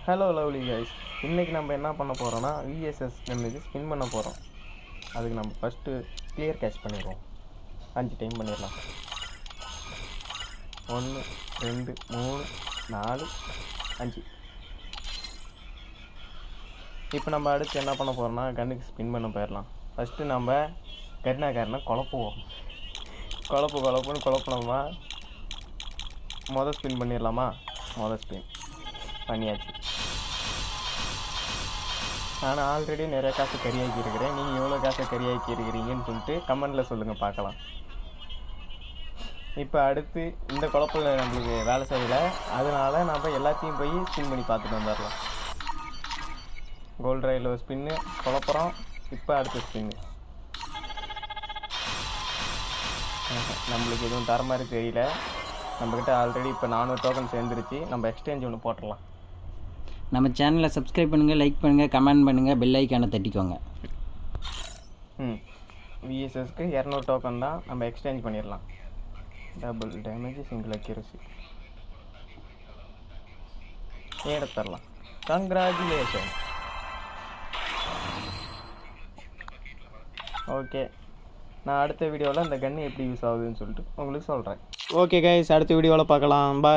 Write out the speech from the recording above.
Hello lovely guys, இன்றைக்கி நம்ம என்ன பண்ண போகிறோன்னா விஎஸ்எஸ் கன்னுக்கு ஸ்பின் பண்ண போகிறோம். அதுக்கு நம்ம ஃபஸ்ட்டு கிளியர் கேட்ச் பண்ணிடுவோம். 5 டைம் பண்ணிடலாம். 1 2 3 4 5. இப்போ நம்ம அடுத்து என்ன பண்ண போகிறோம்னா கன்னுக்கு ஸ்பின் பண்ண போயிடலாம். ஃபஸ்ட்டு நம்ம கருணாக்காரனை குழப்புவோம். குழப்புன்னு குழப்பினோமா ஸ்பின் பண்ணிடலாமா? ஸ்பின் பண்ணியாச்சு. நான் ஆல்ரெடி நிறைய காசு கறியாக்கி இருக்கிறேன். நீங்கள் எவ்வளோ காசை கறியாக்கி இருக்கிறீங்கன்னு சொல்லிட்டு கமெண்டில் சொல்லுங்கள், பார்க்கலாம். இப்போ அடுத்து இந்த குழப்பில் நம்மளுக்கு வேலை செய்யலை, அதனால் நம்ம எல்லாத்தையும் போய் ஸ்பின் பண்ணி பார்த்துட்டு வந்துடலாம். கோல்டு ரயிலில் ஸ்பின்னு குழப்பறோம். இப்போ அடுத்த ஸ்பின்னு நம்மளுக்கு எதுவும் தர மாதிரி தெரியல. நம்மக்கிட்ட ஆல்ரெடி இப்போ 400 டோக்கன் சேர்ந்துருச்சு. நம்ம எக்ஸ்சேஞ்ச் ஒன்று போட்டுடலாம். நம்ம சேனலை சப்ஸ்கிரைப் பண்ணுங்கள், லைக் பண்ணுங்கள், கமெண்ட் பண்ணுங்கள், பெல் ஐக்கானை தட்டிக்கோங்க. விஎஸ்எஸ்க்கு 200 டோக்கன் தான். நம்ம எக்ஸ்சேஞ்ச் பண்ணிடலாம். டபுள் டேமேஜ், சிங்கிள் அக்யூரசி எடுத்துடலாம். கங்க்ராச்சுலேஷன். ஓகே, நான் அடுத்த வீடியோவில் இந்த கன்று எப்படி யூஸ் ஆகுதுன்னு சொல்லிட்டு உங்களுக்கு சொல்கிறேன். ஓகே கைஸ், அடுத்த வீடியோவில் பார்க்கலாம். பாய்.